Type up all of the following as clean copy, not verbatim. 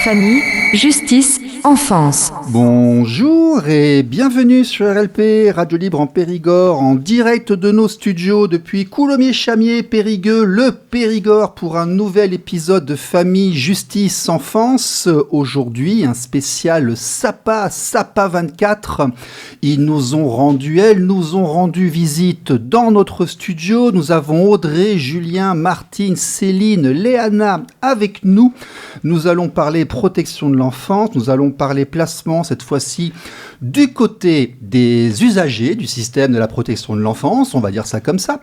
Famille, justice, enfance. Bonjour et bienvenue sur RLP, Radio Libre en Périgord, en direct de nos studios depuis Coulommiers-Chamiers, Périgueux, le Périgord, pour un nouvel épisode de Famille, justice, enfance. Aujourd'hui, un spécial Sapa 24. Elles nous ont rendu visite dans notre studio. Nous avons Audrey, Julien, Martine, Céline, Léana avec nous. Nous allons parler protection de l'enfance, nous allons parler placement, cette fois-ci, du côté des usagers du système de la protection de l'enfance, on va dire ça comme ça.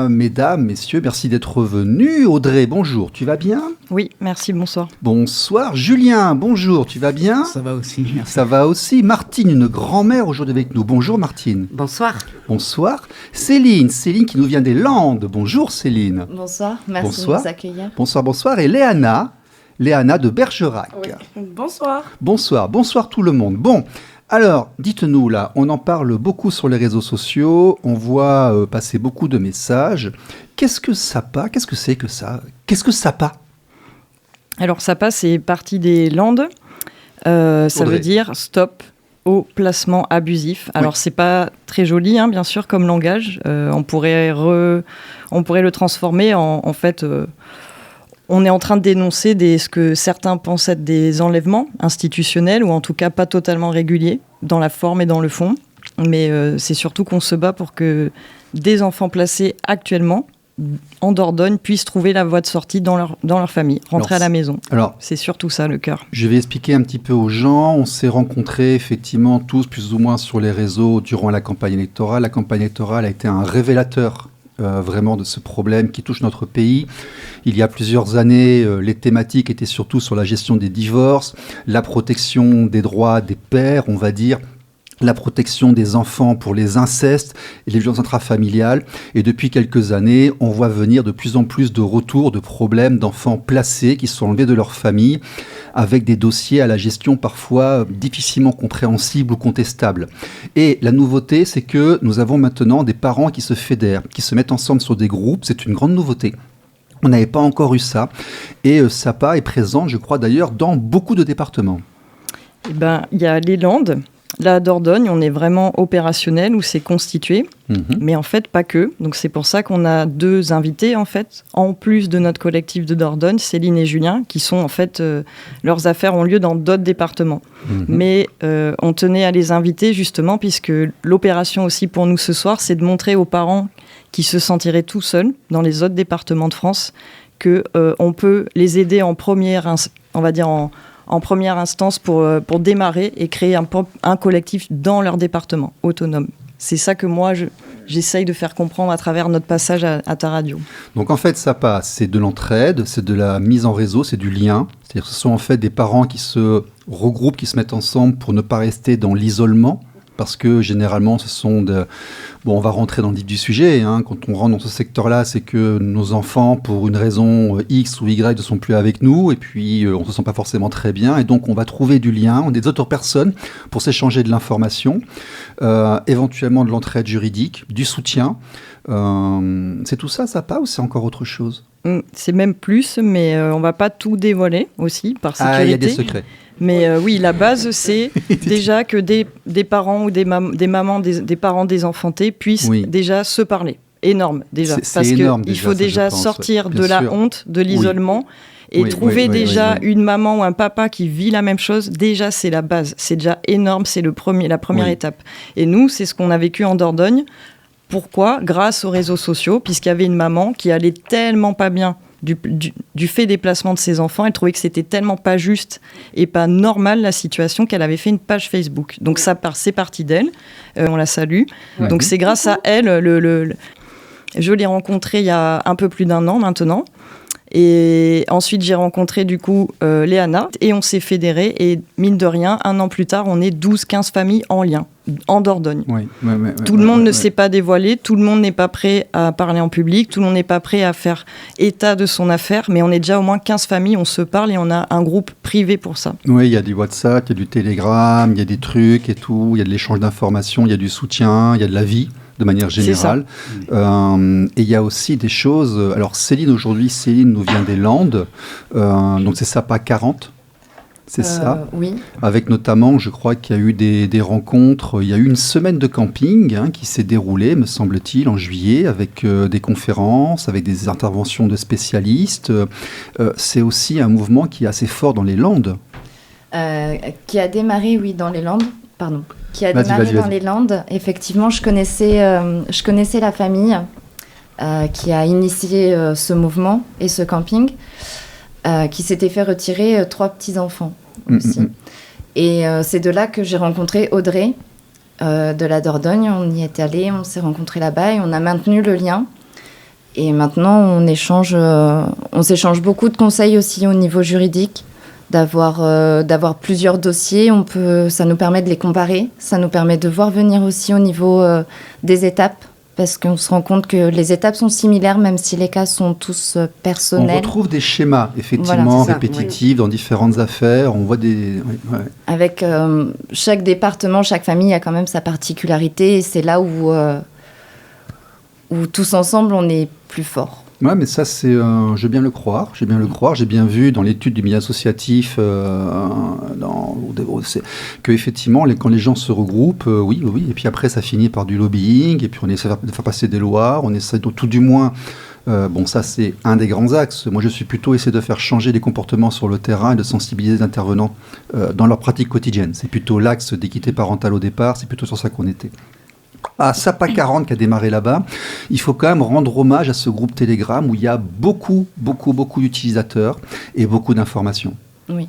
Mesdames, messieurs, merci d'être venus. Audrey, bonjour, tu vas bien ? Oui, merci, bonsoir. Bonsoir. Julien, bonjour, tu vas bien ? Ça va aussi, merci. Ça va aussi. Martine, une grand-mère aujourd'hui avec nous. Bonjour Martine. Bonsoir. Bonsoir. Céline qui nous vient des Landes. Bonjour Céline. Bonsoir, merci Bonsoir. de nous accueillir. Bonsoir. Et Léana de Bergerac. Oui. Bonsoir. Bonsoir tout le monde. Bon, alors, dites-nous là, on en parle beaucoup sur les réseaux sociaux, on voit passer beaucoup de messages. Qu'est-ce que Sapa ? Qu'est-ce que c'est que ça ? Qu'est-ce que Sapa ? Alors, Sapa, c'est partie des Landes. Ça veut dire stop au placement abusif. Alors, c'est pas très joli, bien sûr, comme langage. On pourrait le transformer en fait... On est en train de dénoncer ce que certains pensent être des enlèvements institutionnels, ou en tout cas pas totalement réguliers, dans la forme et dans le fond. Mais c'est surtout qu'on se bat pour que des enfants placés actuellement en Dordogne puissent trouver la voie de sortie dans leur famille, rentrer à la maison. Alors, c'est surtout ça le cœur. Je vais expliquer un petit peu aux gens. On s'est rencontrés effectivement tous plus ou moins sur les réseaux durant la campagne électorale. La campagne électorale a été un révélateur vraiment de ce problème qui touche notre pays. Il y a plusieurs années, les thématiques étaient surtout sur la gestion des divorces, la protection des droits des pères, on va dire, la protection des enfants pour les incestes et les violences intrafamiliales. Et depuis quelques années, on voit venir de plus en plus de retours de problèmes d'enfants placés qui sont enlevés de leur famille, avec des dossiers à la gestion parfois difficilement compréhensibles ou contestables. Et la nouveauté, c'est que nous avons maintenant des parents qui se fédèrent, qui se mettent ensemble sur des groupes. C'est une grande nouveauté. On n'avait pas encore eu ça. Et Sapa est présente, je crois d'ailleurs, dans beaucoup de départements. Eh ben, il y a les Landes. La Dordogne, on est vraiment opérationnel, où c'est constitué, mais en fait pas que. Donc c'est pour ça qu'on a deux invités en fait, en plus de notre collectif de Dordogne, Céline et Julien, qui sont en fait, leurs affaires ont lieu dans d'autres départements. Mais on tenait à les inviter justement, puisque l'opération aussi pour nous ce soir, c'est de montrer aux parents qui se sentiraient tout seuls dans les autres départements de France, qu'on peut les aider en première, on va dire en première instance pour démarrer et créer un collectif dans leur département, autonome. C'est ça que moi, j'essaye de faire comprendre à travers notre passage à ta radio. Donc en fait, Sapa, c'est de l'entraide, c'est de la mise en réseau, c'est du lien. C'est-à-dire que ce sont en fait des parents qui se regroupent, qui se mettent ensemble pour ne pas rester dans l'isolement. Parce que généralement, ce sont on va rentrer dans le vif du sujet. Quand on rentre dans ce secteur-là, c'est que nos enfants, pour une raison X ou Y, ne sont plus avec nous. Et puis, on ne se sent pas forcément très bien. Et donc, on va trouver du lien, on est des autres personnes pour s'échanger de l'information, éventuellement de l'entraide juridique, du soutien. C'est tout ça, Sapa, ou c'est encore autre chose ? C'est même plus, mais on ne va pas tout dévoiler aussi, par sécurité. Il y a des secrets. Mais oui, la base, c'est déjà que des parents ou des mamans, des parents désenfantés puissent déjà se parler. Énorme, déjà. Parce qu'il faut déjà sortir de la honte, de l'isolement, et trouver déjà une maman ou un papa qui vit la même chose. Déjà, c'est la base. C'est déjà énorme, c'est la première étape. Et nous, c'est ce qu'on a vécu en Dordogne. Pourquoi ? Grâce aux réseaux sociaux, puisqu'il y avait une maman qui allait tellement pas bien du fait des placements de ses enfants. Elle trouvait que c'était tellement pas juste et pas normal la situation qu'elle avait fait une page Facebook. Donc c'est parti d'elle. On la salue. Donc c'est grâce à elle. Je l'ai rencontrée il y a un peu plus d'1 an maintenant. Et ensuite, j'ai rencontré du coup Léana et on s'est fédérés. Et mine de rien, 1 an plus tard, on est 12-15 familles en lien, en Dordogne. Tout le monde ne s'est pas dévoilé, tout le monde n'est pas prêt à parler en public, tout le monde n'est pas prêt à faire état de son affaire, mais on est déjà au moins 15 familles, on se parle et on a un groupe privé pour ça. Oui, il y a du WhatsApp, il y a du Telegram, il y a des trucs et tout, il y a de l'échange d'informations, il y a du soutien, il y a de la vie. De manière générale. Et il y a aussi des choses... Alors Céline, aujourd'hui, nous vient des Landes. Donc c'est Sapa 40. C'est ça. Oui. Avec notamment, je crois qu'il y a eu des rencontres, il y a eu une semaine de camping qui s'est déroulée, me semble-t-il, en juillet, avec des conférences, avec des interventions de spécialistes. C'est aussi un mouvement qui est assez fort dans les Landes. Qui a démarré, oui, dans les Landes. Pardon. Qui a démarré dans les Landes. Effectivement, je connaissais la famille qui a initié ce mouvement et ce camping. Qui s'était fait retirer 3 petits-enfants aussi. Et c'est de là que j'ai rencontré Audrey de la Dordogne. On y est allé, on s'est rencontrés là-bas et on a maintenu le lien. Et maintenant, on s'échange beaucoup de conseils aussi au niveau juridique, d'avoir plusieurs dossiers. Ça nous permet de les comparer, ça nous permet de voir venir aussi au niveau des étapes. Parce qu'on se rend compte que les étapes sont similaires, même si les cas sont tous personnels. On retrouve des schémas, effectivement, répétitifs dans différentes affaires. On voit des... Ouais. Avec chaque département, chaque famille a quand même sa particularité. Et c'est là où tous ensemble, on est plus forts. Oui, mais ça, je veux bien le croire. J'ai bien vu dans l'étude du milieu associatif que effectivement, quand les gens se regroupent, oui. Et puis après, ça finit par du lobbying. Et puis on essaie de faire passer des lois. On essaie tout du moins... ça, c'est un des grands axes. Moi, je suis plutôt essayer de faire changer les comportements sur le terrain et de sensibiliser les intervenants dans leur pratique quotidienne. C'est plutôt l'axe d'équité parentale au départ. C'est plutôt sur ça qu'on était. À Sapa 40 qui a démarré là-bas, il faut quand même rendre hommage à ce groupe Telegram où il y a beaucoup d'utilisateurs et beaucoup d'informations. Oui.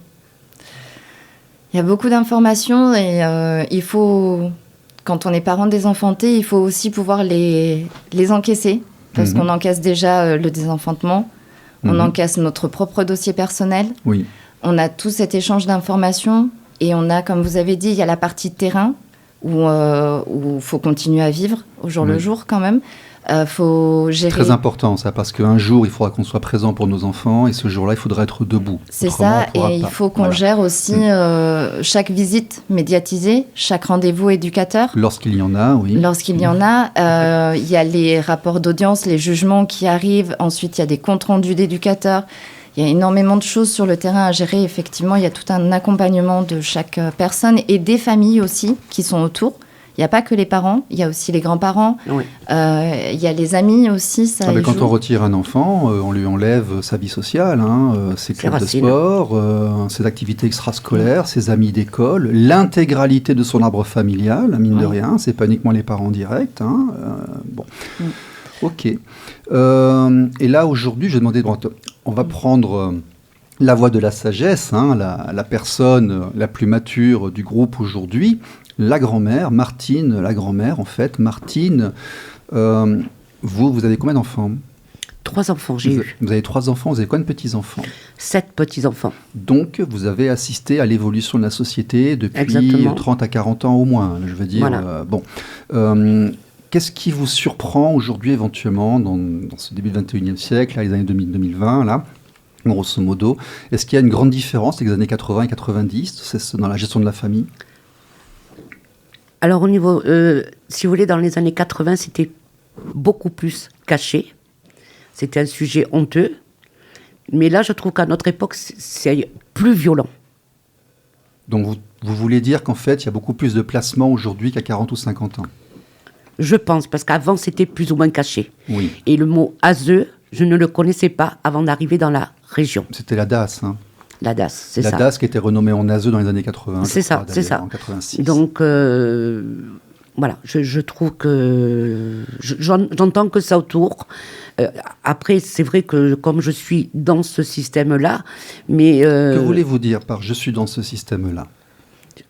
Il y a beaucoup d'informations et il faut, quand on est parent désenfanté, il faut aussi pouvoir les encaisser parce qu'on encaisse déjà le désenfantement, on encaisse notre propre dossier personnel, on a tout cet échange d'informations et on a, comme vous avez dit, il y a la partie terrain où il faut continuer à vivre au jour le jour quand même. Faut gérer. Très important ça, parce qu'un jour il faudra qu'on soit présent pour nos enfants et ce jour-là il faudra être debout. C'est ça, et il faut qu'on gère aussi chaque visite médiatisée, chaque rendez-vous éducateur. Lorsqu'il y en a, oui. Lorsqu'il y en a, il y a les rapports d'audience, les jugements qui arrivent, ensuite il y a des comptes rendus d'éducateurs. Il y a énormément de choses sur le terrain à gérer. Effectivement, il y a tout un accompagnement de chaque personne et des familles aussi qui sont autour. Il n'y a pas que les parents, il y a aussi les grands-parents. Oui. Il y a les amis aussi. Quand on retire un enfant, on lui enlève sa vie sociale, ses clubs de sport, ses activités extrascolaires, ses amis d'école, l'intégralité de son arbre familial, mine de rien. C'est pas uniquement les parents directs. Ok. Et là, aujourd'hui, je vais demander... On va prendre la voix de la sagesse, la personne la plus mature du groupe aujourd'hui, la grand-mère, Martine, la grand-mère en fait. Martine, vous avez combien d'enfants ? 3 enfants, j'ai eu. Vous avez 3 enfants, vous avez combien de petits-enfants ? 7 petits-enfants. Donc, vous avez assisté à l'évolution de la société depuis 30 à 40 ans au moins, je veux dire. Voilà. Qu'est-ce qui vous surprend aujourd'hui éventuellement dans ce début du XXIe siècle, là, les années 2020, là, grosso modo ? Est-ce qu'il y a une grande différence avec les années 80 et 90 dans la gestion de la famille ? Alors au niveau, si vous voulez, dans les années 80, c'était beaucoup plus caché. C'était un sujet honteux. Mais là, je trouve qu'à notre époque, c'est plus violent. Donc vous voulez dire qu'en fait, il y a beaucoup plus de placements aujourd'hui qu'à 40 ou 50 ans ? Je pense, parce qu'avant, c'était plus ou moins caché. Oui. Et le mot « ASE », je ne le connaissais pas avant d'arriver dans la région. C'était la DAS, La DAS, c'est ça. La DAS qui était renommée en ASE dans les années 80. C'est ça, c'est ça. En 86. Donc, voilà, je trouve que... J'entends que ça autour. Après, c'est vrai que comme je suis dans ce système-là, mais... Que voulez-vous dire par « je suis dans ce système-là » ?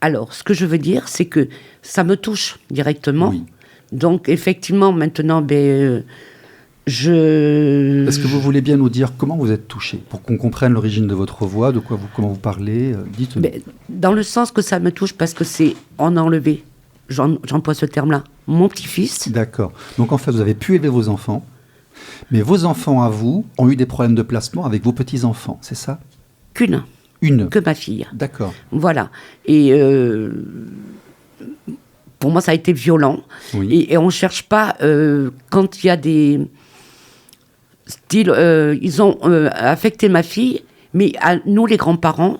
Alors, ce que je veux dire, c'est que ça me touche directement. Oui. Donc, effectivement, maintenant, Est-ce que vous voulez bien nous dire comment vous êtes touché, pour qu'on comprenne l'origine de votre voix, comment vous parlez, dites-nous. Dans le sens que ça me touche, parce que c'est en enlevé, j'emploie ce terme-là, mon petit-fils. D'accord. Donc, en fait, vous avez pu élever vos enfants, mais vos enfants, à vous, ont eu des problèmes de placement avec vos petits-enfants, c'est ça ? Qu'une. Que ma fille. D'accord. Voilà. Et... pour moi, ça a été violent. Oui. Et on ne cherche pas, quand il y a des... ils ont affecté ma fille, mais à nous, les grands-parents,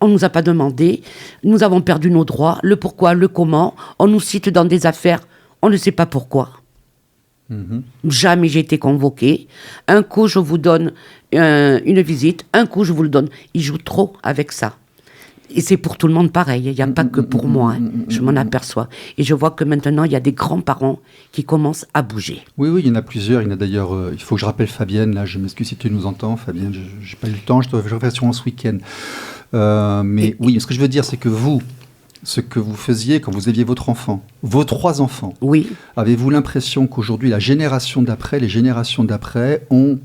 on ne nous a pas demandé, nous avons perdu nos droits, le pourquoi, le comment, on nous cite dans des affaires, on ne sait pas pourquoi. Jamais j'ai été convoquée. Un coup, je vous donne une visite, un coup, je vous le donne. Ils jouent trop avec ça. Et c'est pour tout le monde pareil, il n'y a pas que pour moi, je m'en aperçois. Et je vois que maintenant, il y a des grands-parents qui commencent à bouger. Oui, il y en a plusieurs. Il y en a d'ailleurs, il faut que je rappelle Fabienne, là, je m'excuse si tu nous entends, Fabienne, je n'ai pas eu le temps, je dois faire sûrement ce week-end. Mais oui, ce que je veux dire, c'est que vous, ce que vous faisiez quand vous aviez votre enfant, vos 3 enfants, oui. Avez-vous l'impression qu'aujourd'hui, les générations d'après ont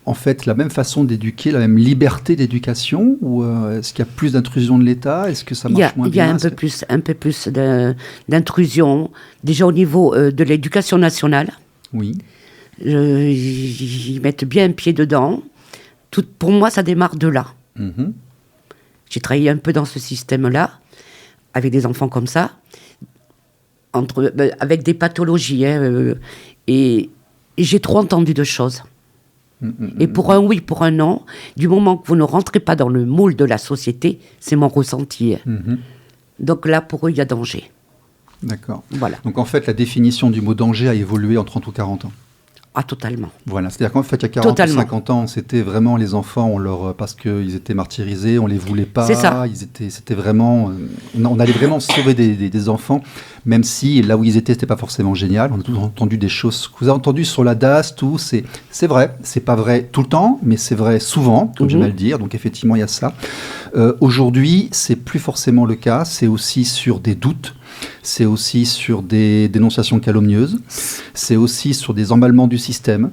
en fait la même façon d'éduquer, la même liberté d'éducation, ou est-ce qu'il y a plus d'intrusion de l'État? Est-ce que ça marche moins bien? Il y a un peu plus d'intrusion, déjà au niveau de l'éducation nationale. Oui. Ils mettent bien un pied dedans. Pour moi, ça démarre de là. J'ai travaillé un peu dans ce système-là, avec des enfants comme ça, avec des pathologies. Et j'ai trop entendu de choses. Et pour un oui, pour un non, du moment que vous ne rentrez pas dans le moule de la société, c'est mon ressenti. Donc là, pour eux, il y a danger. D'accord. Voilà. Donc en fait, la définition du mot danger a évolué en 30 ou 40 ans. Ah, totalement. Voilà, c'est-à-dire qu'en fait, il y a 40 ou 50 ans, c'était vraiment les enfants, parce qu'ils étaient martyrisés, on ne les voulait pas. C'est ça. C'était vraiment... on allait vraiment sauver des enfants, même si là où ils étaient, ce n'était pas forcément génial. On a tous entendu des choses que vous avez entendues sur la DAS, tout. C'est vrai, ce n'est pas vrai tout le temps, mais c'est vrai souvent, comme j'aime à le dire. Donc effectivement, il y a ça. Aujourd'hui, ce n'est plus forcément le cas. C'est aussi sur des doutes. C'est aussi sur des dénonciations calomnieuses, c'est aussi sur des emballements du système,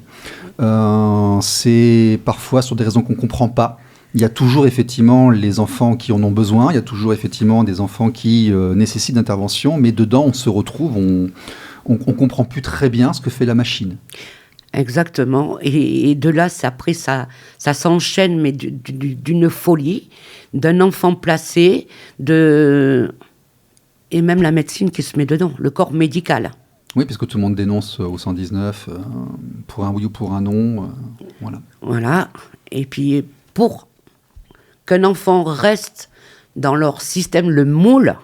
c'est parfois sur des raisons qu'on ne comprend pas. Il y a toujours effectivement les enfants qui en ont besoin, il y a toujours effectivement des enfants qui nécessitent d'intervention, mais dedans on se retrouve, on ne comprend plus très bien ce que fait la machine. Exactement, et de là, après, ça s'enchaîne, mais d'une folie, d'un enfant placé, et même la médecine qui se met dedans, le corps médical. Oui, parce que tout le monde dénonce au 119 pour un oui ou pour un non. Voilà. Voilà. Et puis, pour qu'un enfant reste dans leur système, le moule,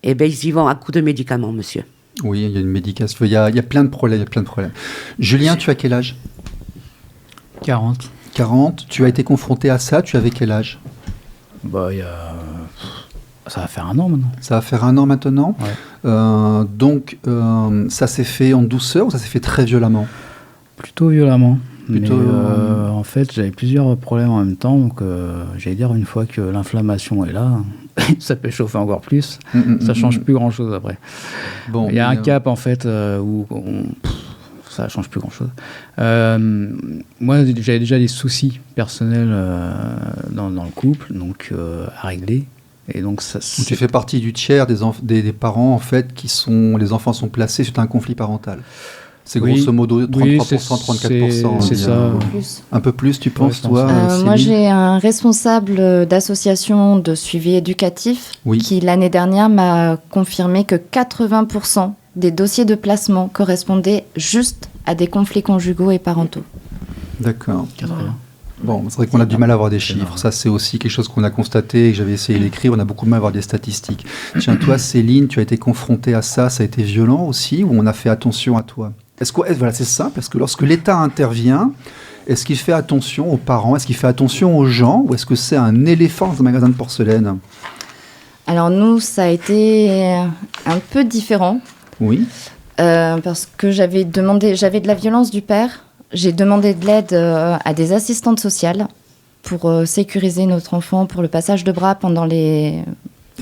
eh bien, ils y vont à coups de médicaments, monsieur. Oui, il y a une médication. Il y a plein de problèmes. Julien, tu as quel âge? 40. 40. Tu as été confronté à ça. Tu avais quel âge? Ça va faire 1 an maintenant. Ça va faire 1 an maintenant. Ouais. Donc, ça s'est fait en douceur ou ça s'est fait très violemment? Plutôt violemment. Mais en fait, j'avais plusieurs problèmes en même temps. Donc, j'allais dire, une fois que l'inflammation est là, ça peut chauffer encore plus. Ça change plus grand-chose après. Bon, il y a un cap, en fait, où ça change plus grand-chose. Moi, j'avais déjà des soucis personnels dans le couple, donc à régler. Et donc tu fais partie du tiers des parents, en fait, les enfants sont placés suite à un conflit parental. C'est grosso modo 33%, 34%. C'est ça. Un peu plus, tu penses, toi, moi, j'ai un responsable d'association de suivi éducatif qui, l'année dernière, m'a confirmé que 80% des dossiers de placement correspondaient juste à des conflits conjugaux et parentaux. D'accord. 80. Bon, c'est vrai qu'on a du mal à avoir des chiffres. Ça, c'est aussi quelque chose qu'on a constaté et que j'avais essayé d'écrire. On a beaucoup de mal à avoir des statistiques. Tiens, toi, Céline, tu as été confrontée à ça. Ça a été violent aussi ou on a fait attention à toi? Voilà, c'est simple. Est-ce que lorsque l'État intervient, est-ce qu'il fait attention aux parents? Est-ce qu'il fait attention aux gens? Ou est-ce que c'est un éléphant dans un magasin de porcelaine? Alors, nous, ça a été un peu différent. Oui. Parce que j'avais de la violence du père. J'ai demandé de l'aide à des assistantes sociales pour sécuriser notre enfant pour le passage de bras pendant les...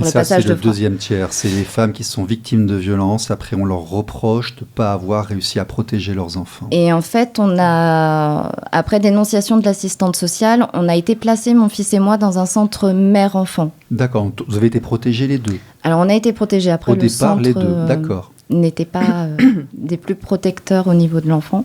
Ça, c'est le deuxième tiers. C'est les femmes qui sont victimes de violences. Après, on leur reproche de ne pas avoir réussi à protéger leurs enfants. Et en fait, après dénonciation de l'assistante sociale, on a été placés, mon fils et moi, dans un centre mère-enfant. D'accord. Vous avez été protégés les deux? Alors, on a été protégés. Après, au départ, les deux. D'accord. N'était pas des plus protecteurs au niveau de l'enfant.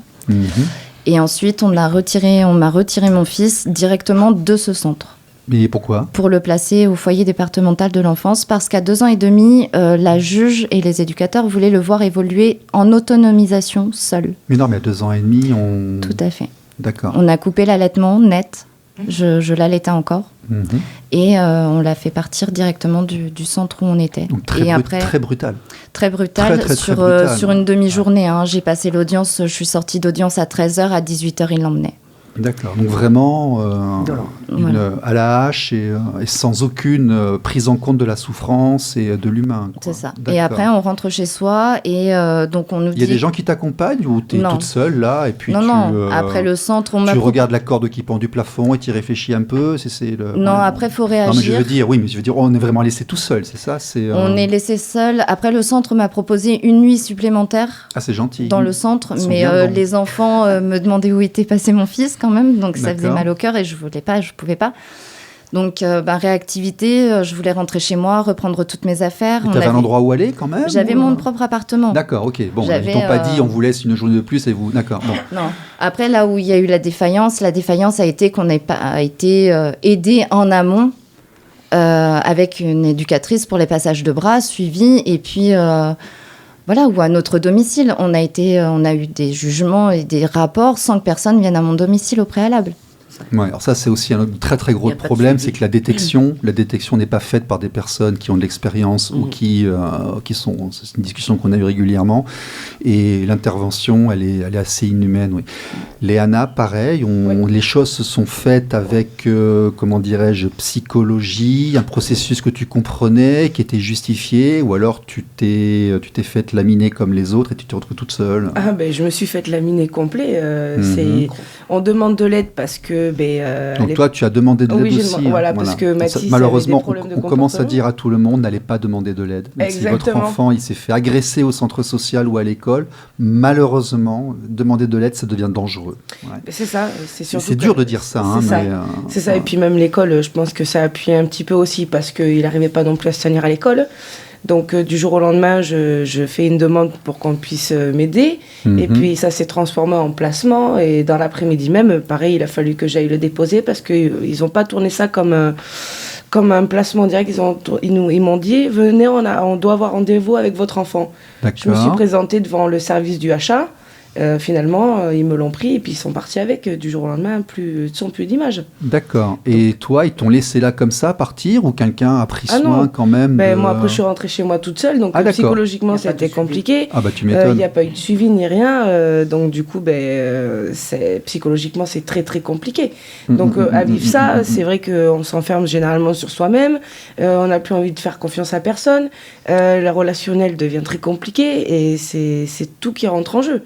Et ensuite, on m'a retiré mon fils directement de ce centre. Mais pourquoi? Pour le placer au foyer départemental de l'enfance, parce qu'à 2 ans et demi, la juge et les éducateurs voulaient le voir évoluer en autonomisation seul. Mais non, mais à 2 ans et demi, Tout à fait. D'accord. On a coupé l'allaitement net Je l'allaitais encore. Et on l'a fait partir directement du centre où on était. Donc très brutal. Très brutal. Sur une demi-journée. J'ai passé l'audience, je suis sortie d'audience à 13h, à 18h, il l'emmenait. D'accord, donc vraiment à la hache et sans aucune prise en compte de la souffrance et de l'humain. C'est ça. D'accord. Et après, on rentre chez soi et donc on nous dit... Il y a des gens qui t'accompagnent ou tu es toute seule là et puis après le centre, tu regardes la corde qui pend du plafond et tu y réfléchis un peu après il faut réagir. Non, mais je veux dire, on est vraiment laissé tout seul, c'est ça On est laissé seul. Après, le centre m'a proposé une nuit supplémentaire. Ah, c'est gentil. Dans le centre, mais les enfants me demandaient où était passé mon fils quand même, donc ça faisait mal au cœur et je pouvais pas. Donc réactivité, je voulais rentrer chez moi, reprendre toutes mes affaires. Tu avais un endroit où aller quand même? J'avais mon propre appartement. D'accord, ok. Bon, ils t'ont pas dit on vous laisse une journée de plus et vous... D'accord, bon. Non. Après, là où il y a eu la défaillance a été qu'on n'ait pas été aidé en amont avec une éducatrice pour les passages de bras suivis et puis... ou à notre domicile. On a eu des jugements et des rapports sans que personne vienne à mon domicile au préalable. Ouais, alors ça, c'est aussi un très très gros problème, c'est que la détection n'est pas faite par des personnes qui ont de l'expérience ou qui sont... C'est une discussion qu'on a eue régulièrement. Et l'intervention, elle est assez inhumaine, oui. Léana, pareil, les choses se sont faites avec, psychologie, un processus que tu comprenais, qui était justifié, ou alors tu t'es faite laminer comme les autres et tu te retrouves toute seule. Je me suis faite laminer complet. On demande de l'aide parce que... Donc toi, tu as demandé de l'aide aussi. Parce que Mathis, malheureusement, on commence à dire à tout le monde, n'allez pas demander de l'aide. Même si votre enfant il s'est fait agresser au centre social ou à l'école, malheureusement, demander de l'aide, ça devient dangereux. Ouais. C'est ça. C'est dur de dire ça. C'est ça. Et puis même l'école, je pense que ça appuie un petit peu aussi parce qu'il n'arrivait pas non plus à se tenir à l'école. Donc du jour au lendemain, je fais une demande pour qu'on puisse m'aider. Et puis ça s'est transformé en placement. Et dans l'après-midi même, pareil, il a fallu que j'aille le déposer parce qu'ils n'ont pas tourné ça comme un placement direct. Ils m'ont dit, venez, on doit avoir rendez-vous avec votre enfant. D'accord. Je me suis présentée devant le service du HA. Finalement, ils me l'ont pris et puis ils sont partis avec. Du jour au lendemain, sans plus d'image. D'accord. Et toi, ils t'ont laissé là comme ça partir ou quelqu'un a pris soin quand même Moi, après, je suis rentrée chez moi toute seule. Donc, psychologiquement, c'était compliqué. Tu m'étonnes. Il n'y a pas eu de suivi ni rien. Donc, du coup, psychologiquement, c'est très, très compliqué. Donc, à vivre ça, c'est vrai qu'on s'enferme généralement sur soi-même. On n'a plus envie de faire confiance à personne. Le relationnel devient très compliqué et c'est tout qui rentre en jeu.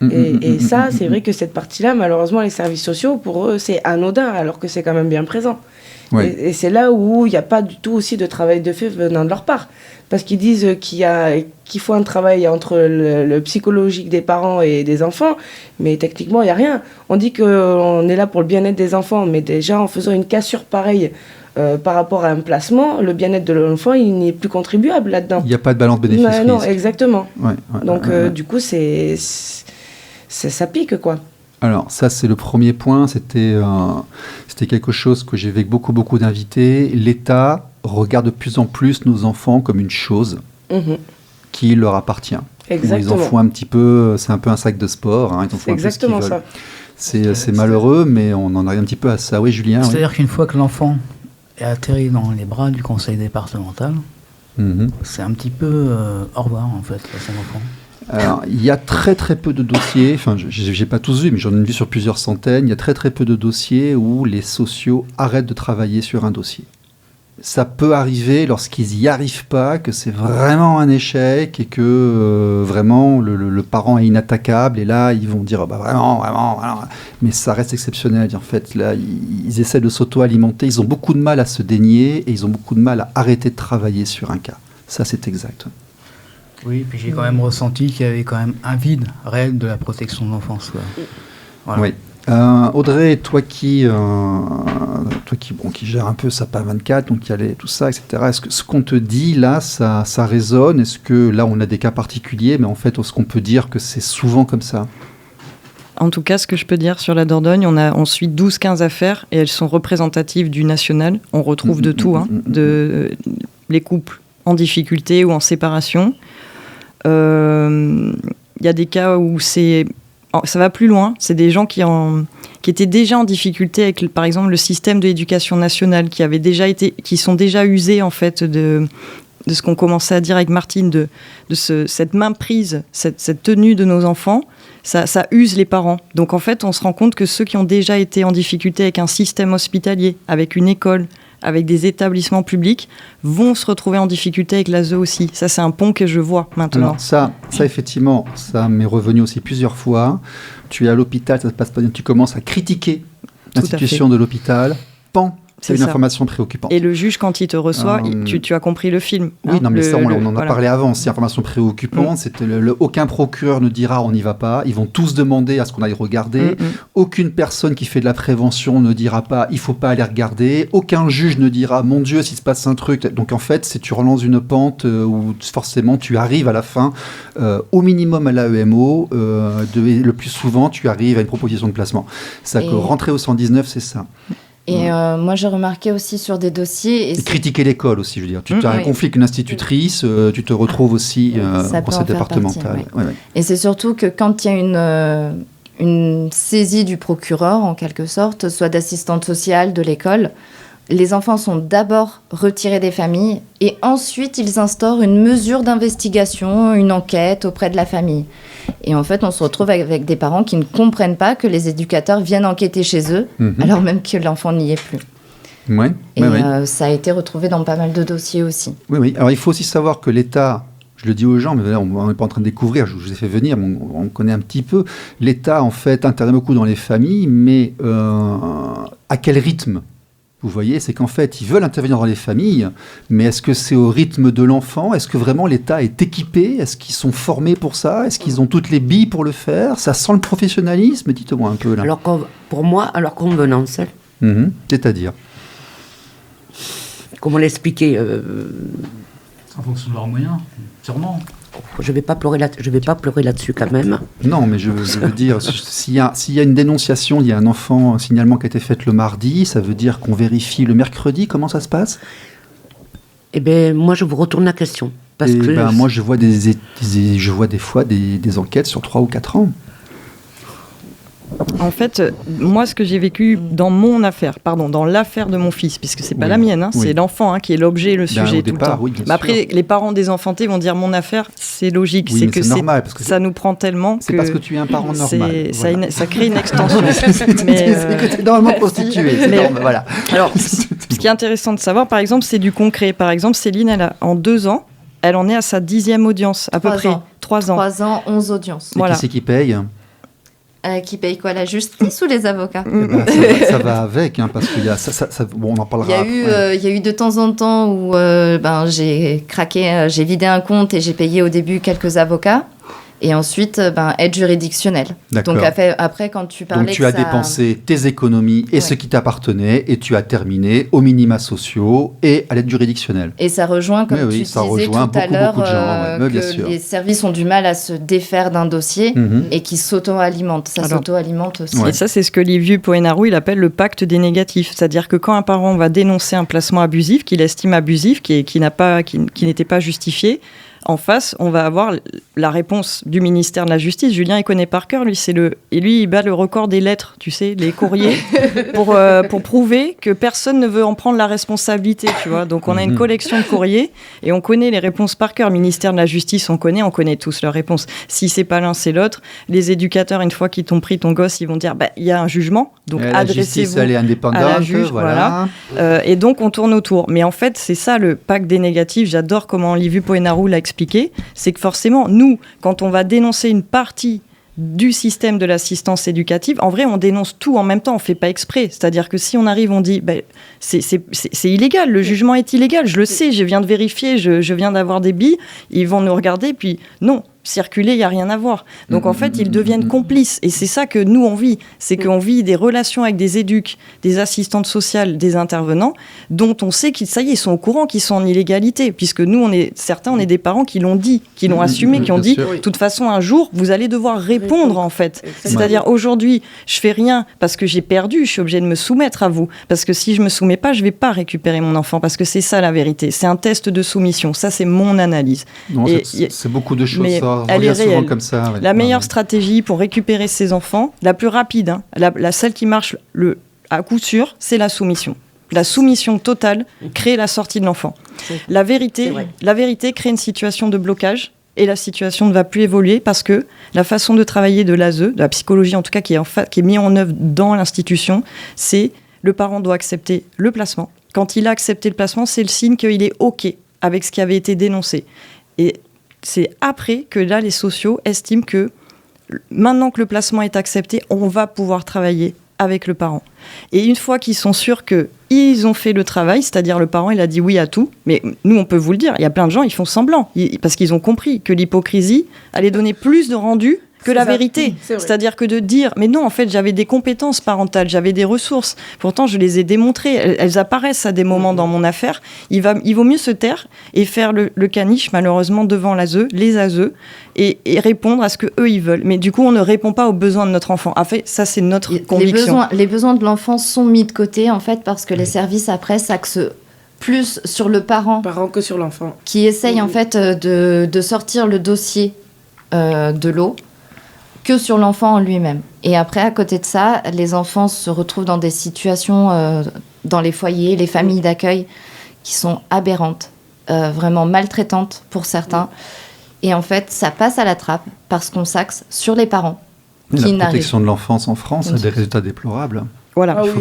Et ça, c'est vrai que cette partie-là, malheureusement, les services sociaux, pour eux, c'est anodin, alors que c'est quand même bien présent. Oui. Et c'est là où il n'y a pas du tout aussi de travail de fait venant de leur part. Parce qu'ils disent qu'il faut un travail entre le psychologique des parents et des enfants, mais techniquement, il n'y a rien. On dit qu'on est là pour le bien-être des enfants, mais déjà, en faisant une cassure pareille par rapport à un placement, le bien-être de l'enfant, il n'est plus contribuable là-dedans. Il n'y a pas de balance bénéfice-risque. Non, exactement. Donc, du coup, ça pique, quoi. Alors, ça, c'est le premier point. C'était quelque chose que j'ai vu avec beaucoup d'invités. L'État regarde de plus en plus nos enfants comme une chose qui leur appartient. Exactement. Ils en font un petit peu... C'est un peu un sac de sport. Ils en font exactement un peu ce qu'ils ça. C'est malheureux, mais on en arrive un petit peu à ça. Oui, Julien. C'est-à-dire qu'une fois que l'enfant est atterri dans les bras du conseil départemental, c'est un petit peu au revoir, en fait, à son enfant. Alors, il y a très peu de dossiers, enfin je n'ai pas tous vu, mais j'en ai vu sur plusieurs centaines, il y a très peu de dossiers où les sociaux arrêtent de travailler sur un dossier. Ça peut arriver lorsqu'ils n'y arrivent pas, que c'est vraiment un échec et que vraiment le parent est inattaquable et là ils vont dire vraiment, mais ça reste exceptionnel. En fait, là ils essaient de s'auto-alimenter, ils ont beaucoup de mal à se dénier et ils ont beaucoup de mal à arrêter de travailler sur un cas. Ça c'est exact. Oui, puis j'ai quand même ressenti qu'il y avait quand même un vide réel de la protection de l'enfance. Voilà. Oui. Audrey, toi qui gère un peu SAPA 24, donc il y a tout ça, etc. Est-ce que ce qu'on te dit là, ça résonne? Est-ce que là on a des cas particuliers, mais en fait, est-ce qu'on peut dire que c'est souvent comme ça? En tout cas, ce que je peux dire sur la Dordogne, on suit 12-15 affaires et elles sont représentatives du national. On retrouve de tout, les couples en difficulté ou en séparation. Il y a des cas où c'est ça va plus loin. C'est des gens qui étaient déjà en difficulté avec, par exemple, le système de l'éducation nationale, qui sont déjà usés, en fait, de ce qu'on commençait à dire avec Martine, cette main prise, cette tenue de nos enfants. Ça use les parents. Donc, en fait, on se rend compte que ceux qui ont déjà été en difficulté avec un système hospitalier, avec une école, avec des établissements publics, vont se retrouver en difficulté avec l'ASE aussi. Ça, c'est un pont que je vois maintenant. Alors ça effectivement, ça m'est revenu aussi plusieurs fois. Tu es à l'hôpital, ça se passe pas bien, tu commences à critiquer l'institution de l'hôpital. C'est une information préoccupante. Et le juge, quand il te reçoit, tu as compris le film. Oui, non, mais ça, on en a parlé avant. C'est une information préoccupante. Aucun procureur ne dira on n'y va pas. Ils vont tous demander à ce qu'on aille regarder. Aucune personne qui fait de la prévention ne dira pas il faut pas aller regarder. Aucun juge ne dira mon Dieu, s'il se passe un truc. Donc en fait, tu relances une pente où forcément tu arrives à la fin, au minimum à l'AEMO. Le plus souvent, tu arrives à une proposition de placement. Rentrer au 119, c'est ça. Et moi, j'ai remarqué aussi sur des dossiers... Et critiquer l'école aussi, je veux dire. Tu as un conflit avec une institutrice, tu te retrouves aussi au conseil départemental. Ouais. Et c'est surtout que quand il y a une saisie du procureur, en quelque sorte, soit d'assistante sociale de l'école, les enfants sont d'abord retirés des familles et ensuite ils instaurent une mesure d'investigation, une enquête auprès de la famille. Et en fait, on se retrouve avec des parents qui ne comprennent pas que les éducateurs viennent enquêter chez eux, alors même que l'enfant n'y est plus. Ça a été retrouvé dans pas mal de dossiers aussi. Oui. Alors, il faut aussi savoir que l'État, je le dis aux gens, mais là, on n'est pas en train de découvrir, je vous ai fait venir, on connaît un petit peu. L'État, en fait, intervient beaucoup dans les familles, mais à quel rythme ? Vous voyez, c'est qu'en fait, ils veulent intervenir dans les familles, mais est-ce que c'est au rythme de l'enfant ? Est-ce que vraiment l'État est équipé ? Est-ce qu'ils sont formés pour ça ? Est-ce qu'ils ont toutes les billes pour le faire ? Ça sent le professionnalisme ? Dites-moi un peu là. Pour moi, à leur convenance. C'est-à-dire ? Comment l'expliquer En fonction de leurs moyens, sûrement. Je vais pas pleurer là-dessus quand même. Non, mais je veux dire, s'il y a une dénonciation, il y a un signalement qui a été fait le mardi, ça veut dire qu'on vérifie le mercredi. Comment ça se passe ? Eh bien, moi, je vous retourne la question. Moi, je vois des fois des enquêtes sur 3 ou 4 ans. En fait, moi, ce que j'ai vécu dans dans l'affaire de mon fils, puisque c'est pas la mienne, c'est l'enfant qui est l'objet, le sujet tout le temps. Après, les parents des enfantés vont dire mon affaire, c'est logique, c'est normal, parce que ça nous prend tellement c'est parce que tu es un parent normal. Ça crée une extension. C'est que tu es normalement constitué. Voilà. Alors, ce qui est intéressant de savoir, par exemple, c'est du concret. Par exemple, Céline, en 2 ans, elle en est à sa 10e audience, à peu près. 3 ans. 3 ans, 11 audiences. Qui c'est qui paye ? Qui paye quoi, la justice ou les avocats ? Ça va avec, parce qu'il y a on en parlera. Il y a eu de temps en temps où j'ai craqué, j'ai vidé un compte et j'ai payé au début quelques avocats. Et ensuite, aide juridictionnelle. D'accord. Donc après, quand tu parlais... Donc tu as dépensé tes économies et ce qui t'appartenait, et tu as terminé aux minima sociaux et à l'aide juridictionnelle. Et ça rejoint, comme tu disais tout à l'heure, que les services ont du mal à se défaire d'un dossier et qui s'auto-alimentent. Ça s'auto-alimente aussi. Et ça, c'est ce que Liviu Poenaru, il appelle le pacte des négatifs. C'est-à-dire que quand un parent va dénoncer un placement abusif, qu'il estime abusif, qui n'était pas justifié, en face, on va avoir la réponse du ministère de la Justice. Julien, il connaît par cœur, lui, il bat le record des lettres, tu sais, les courriers, pour prouver que personne ne veut en prendre la responsabilité, tu vois. Donc, on a une collection de courriers et on connaît les réponses par cœur. Ministère de la Justice, on connaît tous leurs réponses. Si c'est pas l'un, c'est l'autre. Les éducateurs, une fois qu'ils t'ont pris ton gosse, ils vont dire, il y a un jugement, donc adressez-vous à la juge, voilà. Et donc, on tourne autour. Mais en fait, c'est ça, le pacte des négatifs. J'adore comment Liviu Poenaru l'a expliqué, c'est que forcément, nous, quand on va dénoncer une partie du système de l'assistance éducative, en vrai, on dénonce tout en même temps, on ne fait pas exprès. C'est-à-dire que si on arrive, on dit, c'est illégal, le jugement est illégal, je le sais, je viens de vérifier, je viens d'avoir des billes, ils vont nous regarder, puis non, circuler, il n'y a rien à voir. Donc en fait, ils deviennent complices. Et c'est ça que nous, on vit. C'est qu'on vit des relations avec des éducs, des assistantes sociales, des intervenants, dont on sait qu'ils sont au courant qu'ils sont en illégalité. Puisque nous, on est des parents qui l'ont dit, qui l'ont assumé, qui ont dit, de toute façon, un jour, vous allez devoir répondre, en fait. C'est-à-dire, aujourd'hui, je fais rien parce que j'ai perdu, je suis obligée de me soumettre à vous. Parce que si je me soumets pas, je vais pas récupérer mon enfant. Parce que c'est ça, la vérité. C'est un test de soumission. Ça, c'est mon analyse. Non, c'est beaucoup de choses. elle est réelle. Comme ça, la meilleure stratégie pour récupérer ses enfants, la plus rapide, celle qui marche à coup sûr, c'est la soumission. La soumission totale crée la sortie de l'enfant. La vérité crée une situation de blocage et la situation ne va plus évoluer parce que la façon de travailler de l'ASE, de la psychologie en tout cas qui est mise en œuvre dans l'institution, c'est le parent doit accepter le placement. Quand il a accepté le placement, c'est le signe qu'il est OK avec ce qui avait été dénoncé. Et c'est après que là, les sociaux estiment que maintenant que le placement est accepté, on va pouvoir travailler avec le parent. Et une fois qu'ils sont sûrs qu'ils ont fait le travail, c'est-à-dire le parent, il a dit oui à tout, mais nous, on peut vous le dire, il y a plein de gens, ils font semblant, parce qu'ils ont compris que l'hypocrisie allait donner plus de rendu que la vérité. C'est-à-dire que de dire, mais non, en fait, j'avais des compétences parentales, j'avais des ressources, pourtant, je les ai démontrées, elles apparaissent à des moments dans mon affaire, il vaut mieux se taire et faire le caniche, malheureusement, devant les ASE, et répondre à ce qu'eux, ils veulent. Mais du coup, on ne répond pas aux besoins de notre enfant. En fait, ça, c'est notre conviction. Les besoins de l'enfant sont mis de côté, en fait, parce que les services, après, s'axent plus sur le parent que sur l'enfant. Qui essaye, en fait, de sortir le dossier de l'eau, que sur l'enfant en lui-même. Et après, à côté de ça, les enfants se retrouvent dans des situations dans les foyers, les familles d'accueil, qui sont aberrantes, vraiment maltraitantes pour certains. Et en fait, ça passe à la trappe parce qu'on s'axe sur les parents. La protection de l'enfance en France a des résultats déplorables. Voilà. Il faut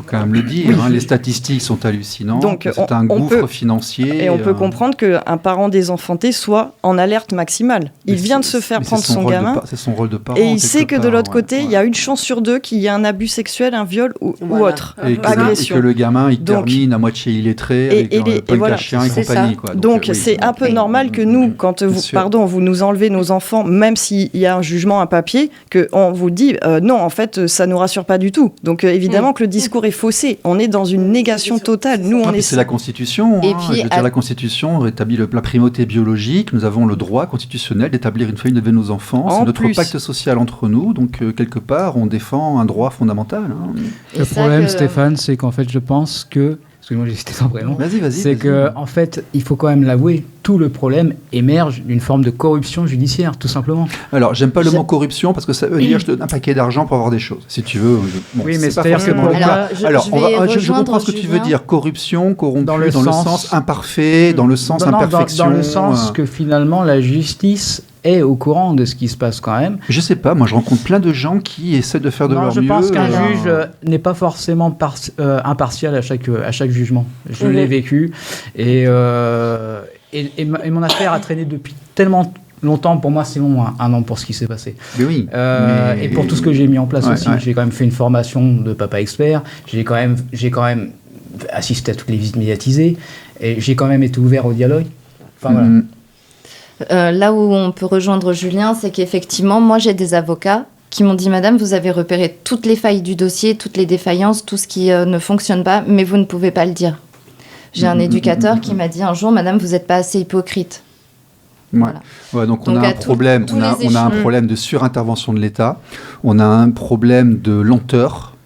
quand même le dire. Oui. Les statistiques sont hallucinantes. Donc, c'est un gouffre financier. Et on peut comprendre qu'un parent désenfanté soit en alerte maximale. Il vient de se faire prendre son gamin. C'est son rôle de parent. Et il sait que de l'autre côté, il y a une chance sur deux qu'il y ait un abus sexuel, un viol ou autre. Et que le gamin, il termine à moitié illettré, avec Paul Cachien et compagnie. Donc, c'est un peu normal que nous, quand vous nous enlevez nos enfants, même s'il y a un jugement, un papier, qu'on vous dit non, en fait, ça ne nous rassure pas du tout. Donc évidemment que le discours est faussé. On est dans une négation totale. Nous, c'est la Constitution. Et puis, la Constitution établit la primauté biologique. Nous avons le droit constitutionnel d'établir une famille, d'élever nos enfants. C'est notre pacte social entre nous. Donc quelque part, on défend un droit fondamental. Le problème, Stéphane, c'est qu'en fait, je pense que excuse-moi, j'ai cité ton prénom. C'est que, en fait, il faut quand même l'avouer, tout le problème émerge d'une forme de corruption judiciaire, tout simplement. Alors, j'aime pas le mot corruption parce que ça veut dire je te donne un paquet d'argent pour avoir des choses. Si tu veux. Oui, mais c'est pas forcément le cas. Alors, je comprends ce que tu veux dire. Corruption, corrompu, dans le sens imparfait, dans le sens imperfection. Dans le sens que finalement, la justice est au courant de ce qui se passe quand même. Je sais pas, moi je rencontre plein de gens qui essaient de faire de leur mieux. Je pense qu'un juge n'est pas forcément impartial à chaque jugement. Je l'ai vécu et mon affaire a traîné depuis tellement longtemps. Pour moi, c'est long, un an pour ce qui s'est passé. Mais oui. Et pour tout ce que j'ai mis en place aussi. J'ai quand même fait une formation de papa expert. J'ai quand même assisté à toutes les visites médiatisées et j'ai quand même été ouvert au dialogue. Enfin voilà. Là où on peut rejoindre Julien, c'est qu'effectivement, moi j'ai des avocats qui m'ont dit « Madame, vous avez repéré toutes les failles du dossier, toutes les défaillances, tout ce qui ne fonctionne pas, mais vous ne pouvez pas le dire. » J'ai un éducateur qui m'a dit un jour « Madame, vous n'êtes pas assez hypocrite. » Voilà. Donc on a un problème, on a un problème de surintervention de l'État, on a un problème de lenteur,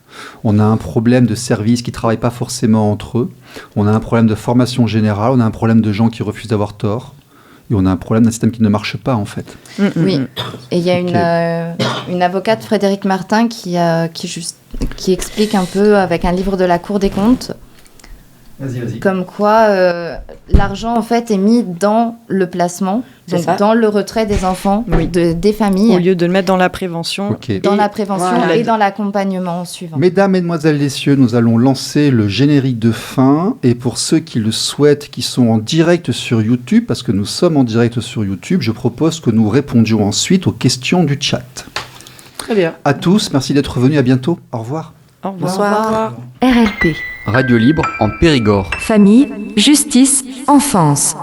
on a un problème de services qui ne travaillent pas forcément entre eux, on a un problème de formation générale, on a un problème de gens qui refusent d'avoir tort. Et on a un problème d'un système qui ne marche pas, en fait. Oui, et il y a une avocate, Frédéric Martin, qui explique un peu avec un livre de la Cour des comptes, comme quoi l'argent, en fait, est mis dans le placement, donc dans le retrait des enfants, des familles. Au lieu de le mettre dans la prévention. Dans la prévention et dans l'accompagnement suivant. Mesdames, Mesdemoiselles, Messieurs, nous allons lancer le générique de fin. Et pour ceux qui le souhaitent, qui sont en direct sur YouTube, parce que nous sommes en direct sur YouTube, je propose que nous répondions ensuite aux questions du chat. Très bien. À tous, merci d'être venus. À bientôt. Au revoir. Au revoir. Bonsoir. RLP. Radio libre en Périgord. Famille, justice, enfance.